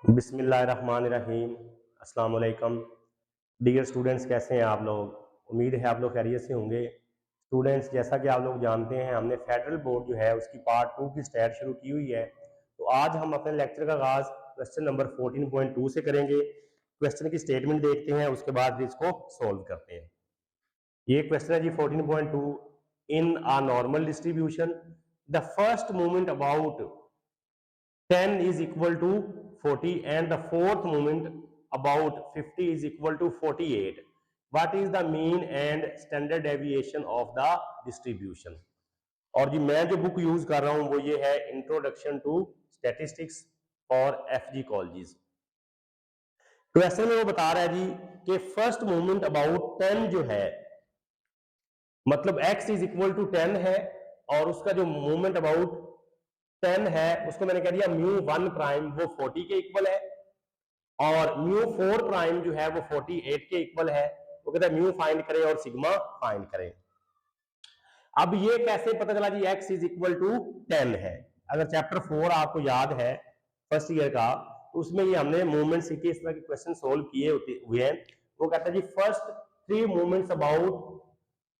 बिस्मिल्लाहिर्रहमानिर्रहीम। अस्सलाम वालेकुम। डियर स्टूडेंट्स, कैसे हैं आप लोग? उम्मीद है आप लोग खैरियत से होंगे। स्टूडेंट्स, जैसा कि आप लोग जानते हैं, हमने फेडरल बोर्ड जो है उसकी पार्ट 2 की स्टैट शुरू की हुई है। तो आज हम अपने लेक्चर का आगाज क्वेश्चन नंबर 14.2 से करेंगे। क्वेश्चन की स्टेटमेंट देखते हैं, उसके बाद इसको सोल्व करते हैं। ये क्वेश्चन है जी 14.2। In a normal distribution the first moment about 10 is equal to 40 and the fourth moment about 50 is equal to 48. What is the mean and standard deviation of the distribution? और जी मैं जो book use कर रहा हूं वो ये है introduction to statistics for FG colleges. Question में वो बता रहा है जी कि फर्स्ट मोमेंट अबाउट 10 जो है, मतलब x इज इक्वल टू 10 है और उसका जो मोमेंट अबाउट 10 है उसको मैंने कह दिया म्यू 1 प्राइम वो 40 के इक्वल है और म्यू 4 प्राइम जो है वो 48 के इक्वल है। वो कहता है म्यू फाइंड करें और सिग्मा फाइंड करें। अब ये कैसे पता चला जी x इज इक्वल टू 10 है? अगर चैप्टर 4 आपको याद है फर्स्ट ईयर का, तो उसमें ये हमने मूवमेंट्स के इस तरह के क्वेश्चन सोल्व किए हुए हैं। वो कहता है जी first 3 movements about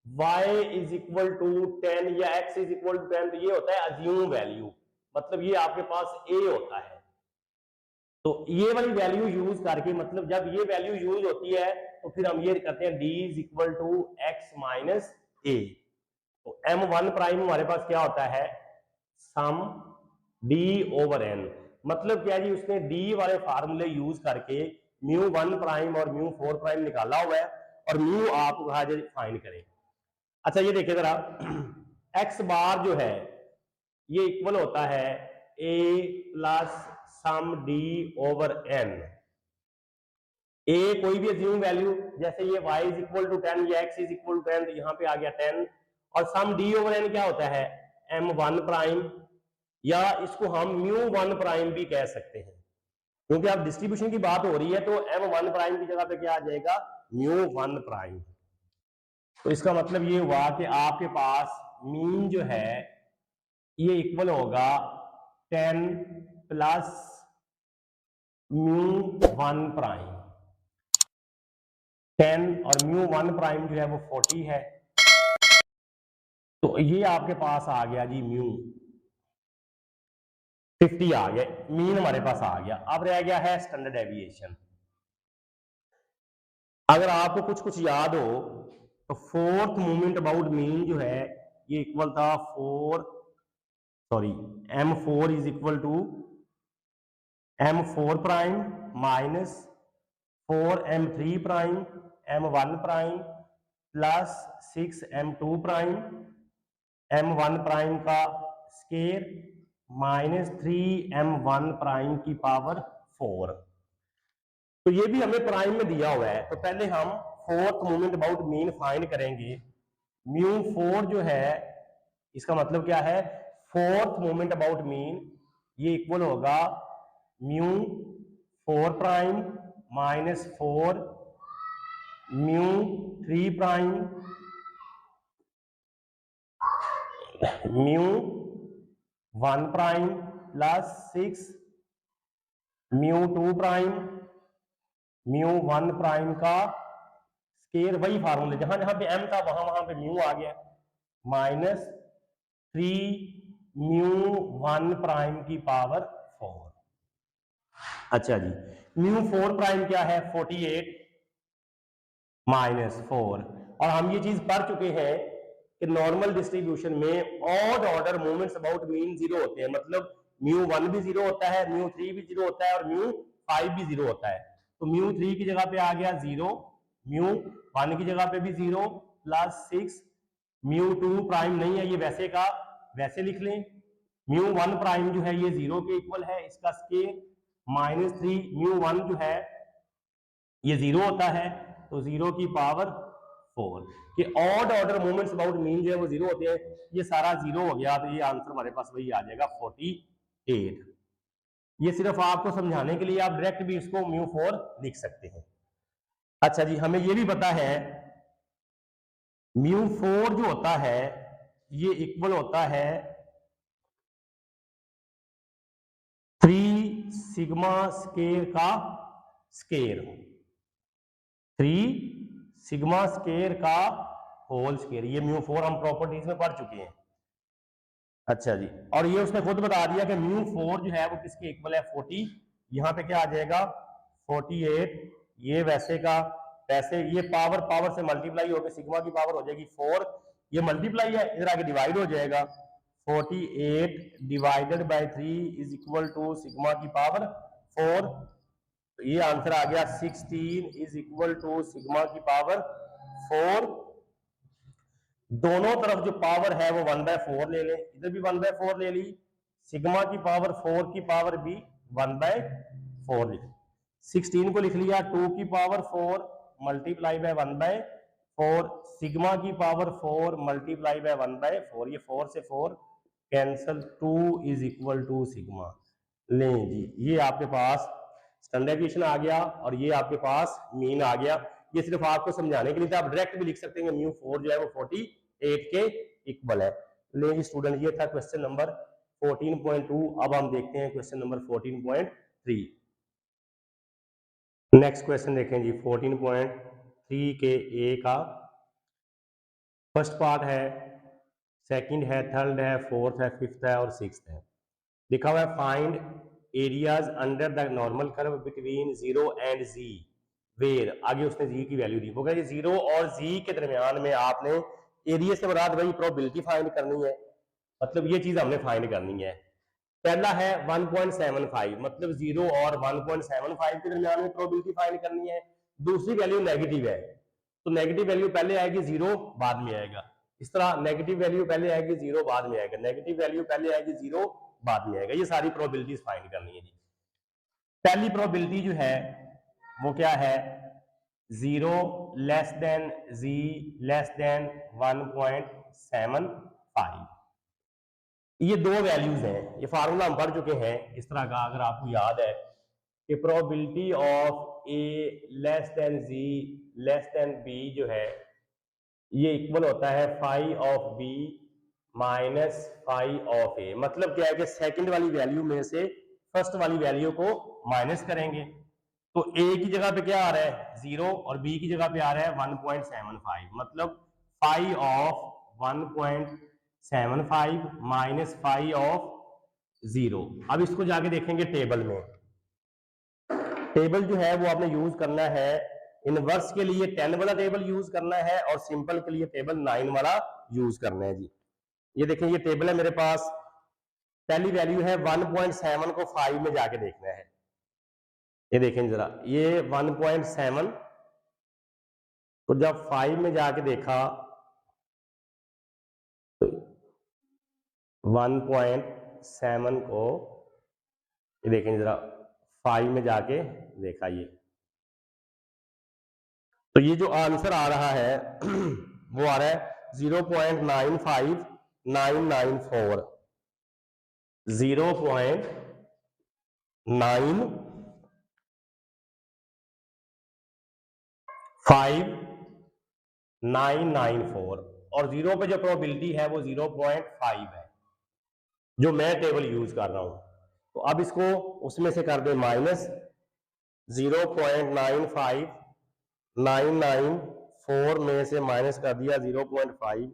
y is equal to 10 या x इज इक्वल टू 10, तो ये होता है अज्यूम वैल्यू, मतलब ये आपके पास a होता है। तो ये वाली वैल्यू यूज करके, मतलब जब ये वैल्यू यूज होती है तो फिर हम ये करते हैं d is equal to x minus a. तो m1 प्राइम हमारे पास क्या होता है? Sum d over n। मतलब क्या जी, उसने d वाले फार्मूले यूज करके म्यू 1 प्राइम और म्यू 4 प्राइम निकाला हुआ है और म्यू आप फाइंड करें। अच्छा ये देखिए जरा, x बार जो है ये इक्वल होता है a plus sum d over n। a कोई भी अज्यूम वैल्यू, जैसे ये y इज इक्वल टू 10 या x इज इक्वल टू 10, तो यहाँ पे आ गया 10 और सम d ओवर n क्या होता है? m1 प्राइम, या इसको हम म्यू 1 प्राइम भी कह सकते हैं, क्योंकि अब डिस्ट्रीब्यूशन की बात हो रही है तो m1 प्राइम की जगह पे क्या आ जाएगा? Mu 1 prime. तो इसका मतलब ये हुआ कि आपके पास मीन जो है ये इक्वल होगा 10 प्लस म्यू 1 प्राइम। 10 और म्यू 1 प्राइम जो है वो 40 है, तो ये आपके पास आ गया जी म्यू 50 आ गया, मीन हमारे पास आ गया। अब रह गया है स्टैंडर्ड डेविएशन। अगर आपको कुछ कुछ याद हो तो फोर्थ मूवमेंट अबाउट मीन जो है ये इक्वल था m4 is equal to m4 prime minus 4m3 prime m1 prime plus 6m2 prime m1 prime का स्केयर माइनस 3m1 प्राइम की पावर 4। तो ये भी हमें प्राइम में दिया हुआ है, तो पहले हम fourth moment about mean find करेंगे। म्यू 4 जो है, इसका मतलब क्या है? फोर्थ मोमेंट अबाउट मीन ये इक्वल होगा mu 4 prime minus 4 mu 3 prime mu 1 prime plus 6 mu 2 prime mu 1 prime का स्केयर, वही फार्मूले जहां जहां पे m था वहां वहां पे म्यू आ गया, माइनस 3 म्यू 1 प्राइम की पावर 4। अच्छा जी, म्यू 4 प्राइम क्या है? 48 माइनस 4। और हम ये चीज पढ़ चुके हैं कि नॉर्मल डिस्ट्रीब्यूशन में odd order movements about mean zero होते हैं, मतलब म्यू 1 भी जीरो होता है, म्यू 3 भी जीरो होता है और म्यू 5 भी जीरो होता है। तो म्यू 3 की जगह पे आ गया 0, म्यू 1 की जगह पे भी 0 प्लस 6 म्यू 2 प्राइम नहीं है, ये वैसे का वैसे लिख लें। म्यू 1 प्राइम जो है ये 0 के इक्वल है, इसका स्केयर माइनस 3 म्यू 1 जो है ये 0 होता है, तो 0 की पावर 4। कि odd order movements about mean जो है वो 0 होते हैं, ये सारा 0 हो गया, तो ये आंसर हमारे पास वही आ जाएगा 48। ये सिर्फ आपको समझाने के लिए, आप डायरेक्ट भी इसको म्यू 4 लिख सकते हैं। अच्छा जी, हमें ये भी पता है म्यू 4 जो होता है ये इक्वल होता है 3 सिग्मा स्केयर का स्केयर, 3 सिग्मा स्केयर का होल स्केयर। ये μ4 हम प्रॉपर्टीज में पढ़ चुके हैं। अच्छा जी, और ये उसने खुद बता दिया कि μ4 जो है वो किसके इक्वल है, 40। यहाँ पे क्या आ जाएगा 48, ये वैसे का वैसे, ये पावर पावर से मल्टीप्लाई होकर सिग्मा की पावर हो जाएगी 4, ये मल्टीप्लाई है, इधर आगे डिवाइड हो जाएगा। 48 divided by 3 is equal to sigma की पावर 4। तो ये आंसर आ गया 16 इज इक्वल टू सिग्मा की पावर 4। दोनों तरफ जो पावर है वो 1/4 ले लें, इधर भी 1/4 ले ली, सिग्मा की पावर 4 की पावर भी 1/4 लिख, 16 को लिख लिया 2 की पावर 4 मल्टीप्लाई बाय 1/4, सिग्मा की पावर 4 मल्टीप्लाई बाय 1/4, ये 4 से 4 cancel, 2 is equal to sigma. लें जी, ये आपके पास स्टैंडर्ड डेविएशन आ गया और ये आपके पास मीन आ गया। ये सिर्फ आपको समझाने के लिए था, आप डायरेक्ट भी लिख सकते हैं μ4 जो है वो 48 के इक्वल है। लेकिन स्टूडेंट ये था क्वेश्चन नंबर 14.2। अब हम देखते हैं क्वेश्चन नंबर 14.3। नेक्स्ट क्वेश्चन देखें जी 14.3 के ए का फर्स्ट पार्ट है, सेकंड है, थर्ड है, फोर्थ है, फिफ्थ है और सिक्स्थ है। लिखा हुआ है find areas under the normal curve between 0 and z where, आगे उसने z की वैल्यू दी। वो कह 0 और z के दरमियान में आपने एरिया से मुराद भाई प्रोबेबिलिटी फाइंड करनी है, मतलब ये चीज हमने फाइंड करनी है। पहला है 1.75, मतलब 0 और 1.75 के दरमियान में प्रोबेबिलिटी फाइंड करनी है। दूसरी वैल्यू नेगेटिव है, तो नेगेटिव वैल्यू पहले आएगी, 0 बाद में आएगा। इस तरह नेगेटिव वैल्यू पहले आएगी, 0 बाद में आएगा, नेगेटिव वैल्यू पहले आएगी, 0 बाद में आएगा। ये सारी प्रोबेबिलिटीज फाइंड करनी है जी। पहली प्रोबेबिलिटी जो है वो क्या है, 0 less than z less then 1.75। ये दो वैल्यूज हैं, ये फार्मूला हम पढ़ चुके हैं इस तरह का, अगर आपको याद है कि probability of a less than z less than b जो है ये इक्वल होता है phi of b minus phi of a. मतलब क्या है कि सेकंड वाली वैल्यू में से फर्स्ट वाली वैल्यू को माइनस करेंगे, तो a की जगह पे क्या आ रहा है 0 और b की जगह पे आ रहा है 1.75, मतलब phi of 1.75 minus phi of 0। अब इसको जाके देखेंगे टेबल में, टेबल जो है वो आपने यूज करना है, इनवर्स के लिए 10 वाला टेबल यूज करना है और सिंपल के लिए टेबल 9 वाला यूज करना है जी। ये देखें ये टेबल है मेरे पास, पहली वैल्यू है 1.7 को 5 में जाके देखना है। ये देखें जरा, ये 1.7 तो जब 5 में जाके देखा तो 1.7 को, ये देखें जरा 5 में जाके देखा, ये तो ये जो आंसर आ रहा है वो आ रहा है 0.95994, 0.95994 और 0 पे जो प्रोबेबिलिटी है वो 0.5 है जो मैं टेबल यूज कर रहा हूं। तो अब इसको उसमें से कर दे माइनस, 0.95994 में से माइनस कर दिया 0.5,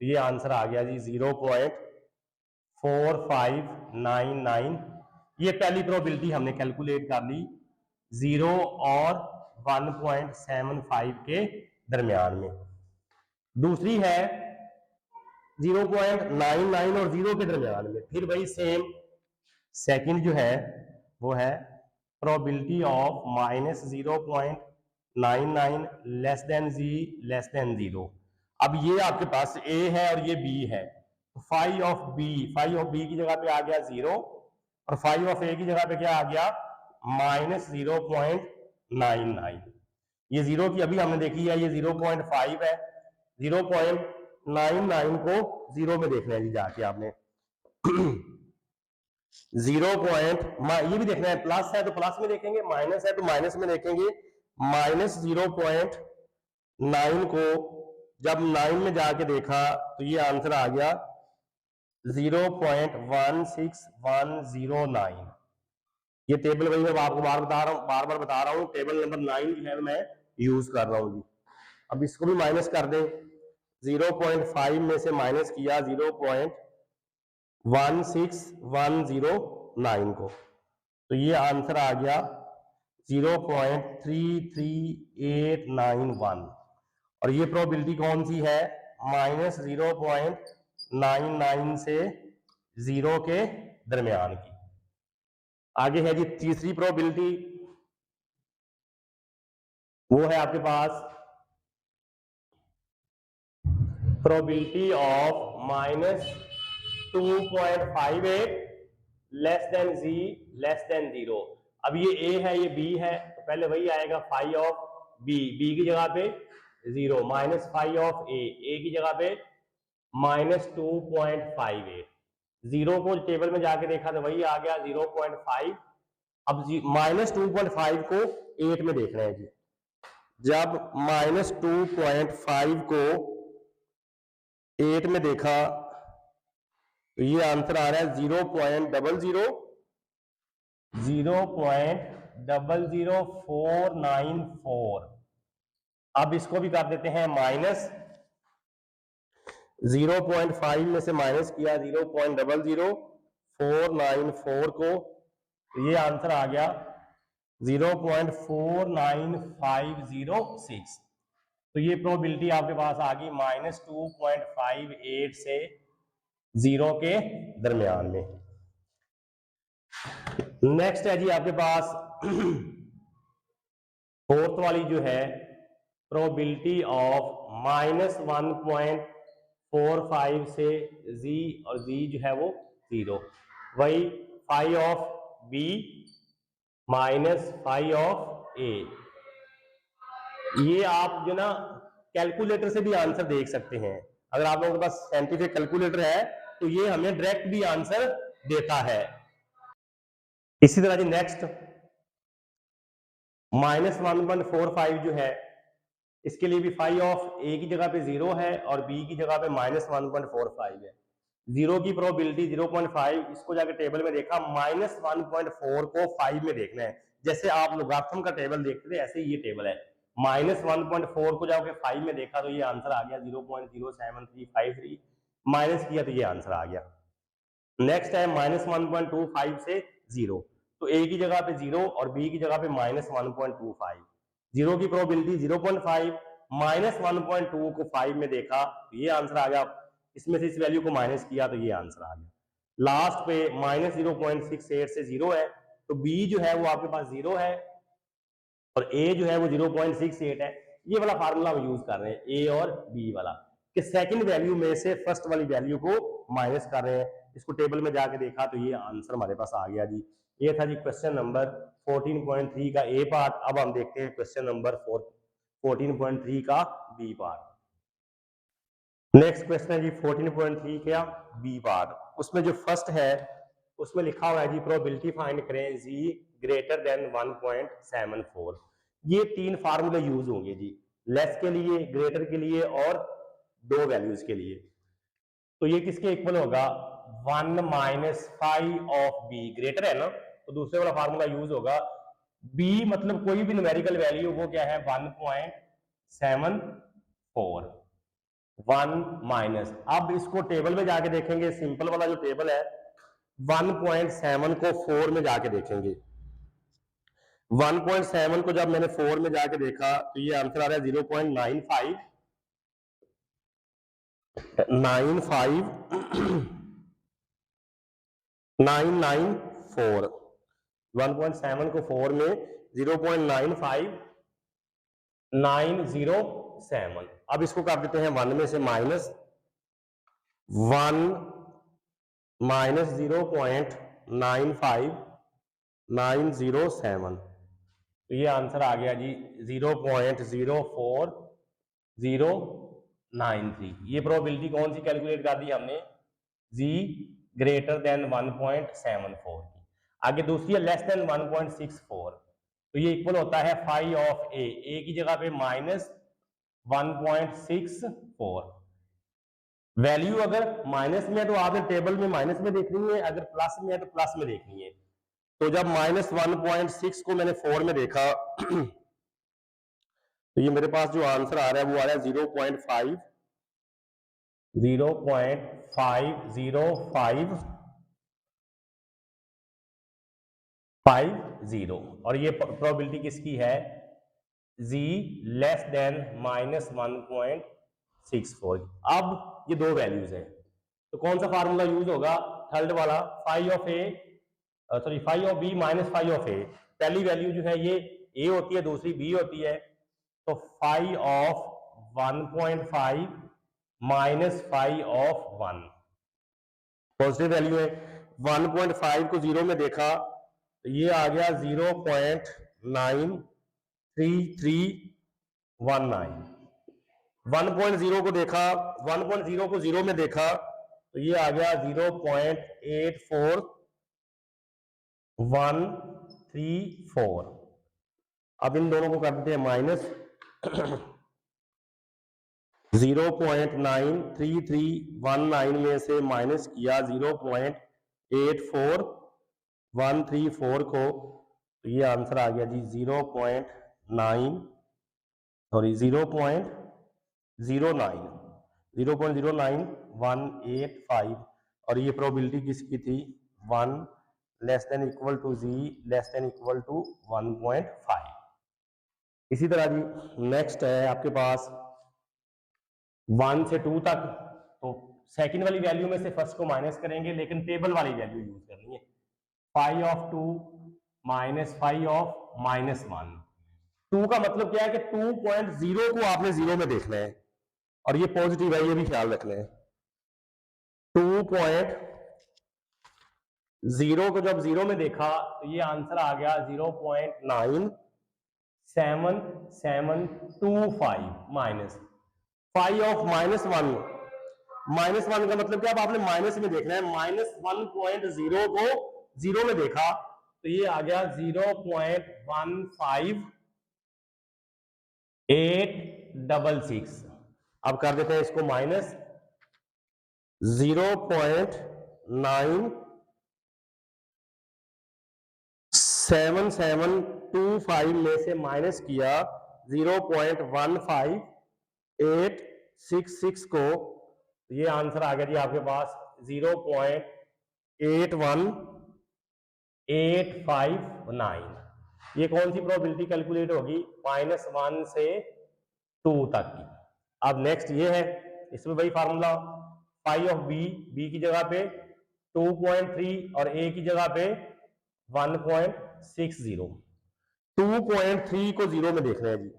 तो ये आंसर आ गया जी 0.4599। ये पहली प्रोबेबिलिटी हमने कैलकुलेट कर ली 0 और 1.75 के दरमियान में। दूसरी है 0.99 और 0 के दरमियान में, फिर वही सेम सेकंड जो है वो है probability of minus 0.99 less than z less than 0। अब ये आपके पास a है और ये b है, तो फाई ऑफ b की जगह पे आ गया 0 और फाई ऑफ a की जगह पे क्या आ गया माइनस 0.99। ये 0 की अभी हमने देखी है, ये 0.5 है, 0.99 को 0 में देखना है जी जाके आपने ये भी देखना है, प्लस है तो प्लस में देखेंगे, माइनस है तो माइनस में देखेंगे। माइनस 0.9 को जब 9 में जाके देखा तो ये आंसर आ गया 0.16109। ये टेबल वही मैं आपको बार बार बता रहा हूँ, टेबल नंबर 9 जो है मैं यूज कर रहा हूँ जी। अब इसको भी माइनस कर दें, 0.5 में से माइनस किया 0.16109 को, तो ये आंसर आ गया 0.33891। और ये प्रोबेबिलिटी कौन सी है, -0.99 से 0 के दरमियान की। आगे है जी तीसरी प्रोबेबिलिटी, वो है आपके पास probability of -2.58 less than z less than 0। अब ये ए है ये बी है, तो पहले वही आएगा फाई ऑफ बी, बी की जगह पे 0, माइनस फाई ऑफ ए की जगह पे -2.58। 0 को टेबल में जाके देखा तो वही आ गया 0.5। अब -2.5 को 8 में देखना है जी। जब -2.5 को 8 में देखा तो ये आंसर आ रहा है 0.00494। अब इसको भी कर देते हैं माइनस, 0.5 में से माइनस किया 0.00494 को, तो ये आंसर आ गया 0.49506। तो ये प्रोबेबिलिटी आपके पास आ गई -2.58 से 0 के दरमियान में। नेक्स्ट है जी आपके पास फोर्थ वाली जो है प्रोबेबिलिटी ऑफ -1.45 से जी, और जी जो है वो 0, वही phi of b minus phi of a. ये आप जो ना कैलकुलेटर से भी आंसर देख सकते हैं, अगर आप लोगों के पास साइंटिफिक कैलकुलेटर है तो ये हमें डायरेक्ट भी आंसर देता है। इसी तरह जी नेक्स्ट -1.45 जो है, इसके लिए भी फाई ऑफ ए की जगह पे 0 है और बी की जगह पे -1.45 है। 0 की प्रोबेबिलिटी 0.5, इसको जाके टेबल में देखा, -1.4 को 5 में देखना है। जैसे आप लोगारिथम का टेबल देखते थे ऐसे ये टेबल है, -1.4 को जाके 5 में देखा तो ये आंसर आ गया 0.07353, माइनस किया तो ये आंसर आ गया। नेक्स्ट है -1.25 से 0, तो ए की जगह पे 0 और बी की जगह पे -1.25। 0 की प्रोबेबिलिटी 0.5, -1.2 को 5 में देखा तो ये आंसर आ गया। इसमें से इस वैल्यू को माइनस किया तो ये आंसर आ गया। लास्ट पे -0.68 से 0 है, तो बी जो है वो आपके पास 0 है और ए जो है वो 0.68 है। ये वाला फार्मूला हम यूज कर रहे हैं, ए और बी वाला, कि सेकंड वैल्यू में से फर्स्ट वाली वैल्यू को माइनस कर रहे हैं। इसको टेबल में जाके देखा तो ये आंसर हमारे पास आ गया जी। ये था जी क्वेश्चन नंबर 14.3 का ए पार्ट। अब हम देखते हैं क्वेश्चन नंबर 14.3 का बी पार्ट। नेक्स्ट क्वेश्चन है जी 14.3 का बी पार्ट। उसमें जो फर्स्ट है उसमें लिखा हुआ है जी प्रोबेबिलिटी फाइंड करें जी ग्रेटर देन 1.74। ये 3 फार्मूले यूज होंगे जी, लेस के लिए, ग्रेटर के लिए और 2 वैल्यूज के लिए। तो ये किसके इक्वल होगा, 1 माइनस फाइव ऑफ बी, ग्रेटर है ना तो दूसरे वाला फार्मूला यूज होगा। बी मतलब कोई भी न्यूमेरिकल वैल्यू, वो क्या है 1.74, 1 माइनस। अब इसको टेबल में जाके देखेंगे, सिंपल वाला जो टेबल है 1.7 को 4 में जाके देखेंगे। 1.7 को जब मैंने 4 में जाके देखा तो ये आंसर आ रहा है 0.95 994। 1.7 को 4 में 0.95907। अब इसको कर देते हैं 1 में से माइनस, 1 माइनस 0.95907, तो ये आंसर आ गया जी 0.04093। ये प्रोबेबिलिटी कौन सी कैलकुलेट कर दी हमने, जी ग्रेटर देन 1.74 की। आगे दूसरी है लेस देन 1.64, तो ये इक्वल होता है फाई ऑफ ए की जगह पे -1.64। वैल्यू अगर माइनस में है तो आपने टेबल में माइनस में देखनी है, अगर प्लस में है तो प्लस में देखनी है। तो जब -1.6 को मैंने 4 में देखा तो ये मेरे पास जो आंसर आ रहा है वो आ रहा है 0.50550 और ये प्रोबेबिलिटी किसकी है, z लेस देन -1.64। अब ये दो वैल्यूज हैं तो कौन सा फार्मूला यूज होगा, थर्ड वाला, phi of a sorry phi of b minus phi of a. पहली वैल्यू जो है ये ए होती है, दूसरी बी होती है, तो phi of 1.5 minus phi of 1 positive value है। 1.5 को 0 में देखा तो ये आ गया 0.93319। 1.0 को देखा, 1.0 को 0 में देखा तो ये आ गया 0.84134। अब इन दोनों को कर देते हैं माइनस 0.93319 में से माइनस किया 0.84134 को, तो ये आंसर आ गया जी 0.09 और ये प्रोबेबिलिटी किसकी थी, 1 less than equal to z less than equal to 1.5। इसी तरह जी नेक्स्ट है आपके पास 1 से 2 तक, तो सेकंड वाली वैल्यू में से फर्स्ट को माइनस करेंगे लेकिन टेबल वाली वैल्यू यूज करनी है। Phi of 2 minus phi of -1। 2 का मतलब क्या है कि 2.0 को आपने 0 में देखना है और ये पॉजिटिव है, ये भी ख्याल रखना है। 2.0 को जब 0 में देखा तो ये आंसर आ गया 0.97725 माइनस फाई ऑफ -1। -1 का मतलब क्या, अब आपने माइनस में देखना है। -1.0 को 0 में देखा तो ये आ गया 0.15866। अब कर देते हैं इसको माइनस 0.97725 में से माइनस किया 0.15866 को, ये आंसर आ गया जी आपके पास 0.81859। ये कौन सी प्रोबेबिलिटी कैलकुलेट होगी, -1 से 2 तक की। अब नेक्स्ट ये है, इसमें वही formula, phi of b, b की जगह पे 2.3 और ए की जगह पे 1.60। 2.3 को 0 में देख रहे हैं जी,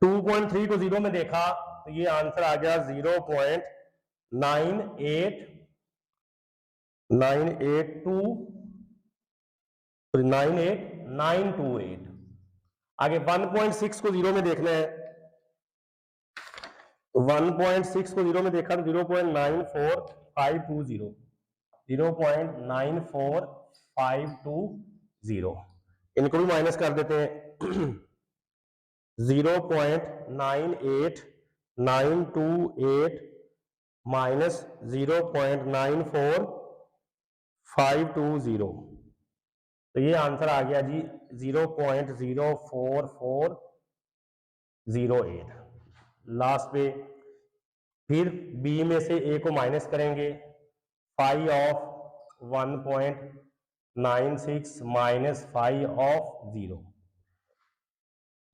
2.3 को 0 में देखा तो ये आंसर आ गया 0.98928। आगे 1.6 को 0 में देखना है, 1.6 को 0 में देखा तो 0.94520, 0.94520, इनको भी माइनस कर देते हैं 0.98928 माइनस 0.94520, तो ये आंसर आ गया जी 0.04408। लास्ट पे फिर बी में से ए को माइनस करेंगे, phi of 1.96 minus phi of 0।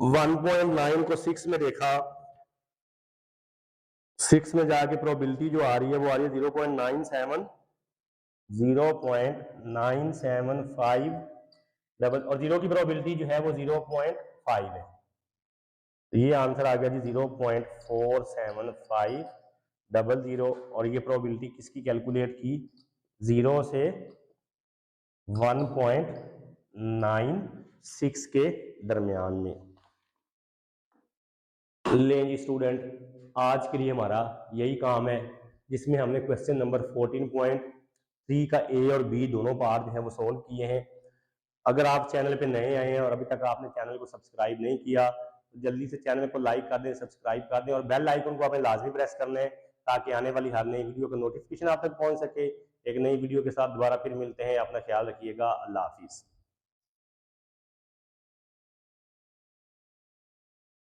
1.9 को 6 में देखा, 6 में जाके प्रोबेबिलिटी जो आ रही है वो आ रही है 0.975 और 0 की प्रोबेबिलिटी जो है वो 0.5 है। तो ये आंसर आ गया जी 0.4750 और ये प्रोबेबिलिटी किसकी कैलकुलेट की, 0 से 1.96 के दरमियान में। लें जी स्टूडेंट, आज के लिए हमारा यही काम है जिसमें हमने क्वेश्चन नंबर 14.3 का ए और बी दोनों पार्ट जो है वो सोल्व किए हैं। अगर आप चैनल पे नए आए हैं और अभी तक आपने चैनल को सब्सक्राइब नहीं किया तो जल्दी से चैनल को लाइक कर दें, सब्सक्राइब कर दें और बेल आइकन को आपने लाजमी प्रेस करना है ताकि आने वाली हर नई वीडियो का नोटिफिकेशन आप तक पहुंच सके। एक नई वीडियो के साथ दोबारा फिर मिलते हैं। अपना ख्याल रखिएगा। अल्लाह हाफिज़।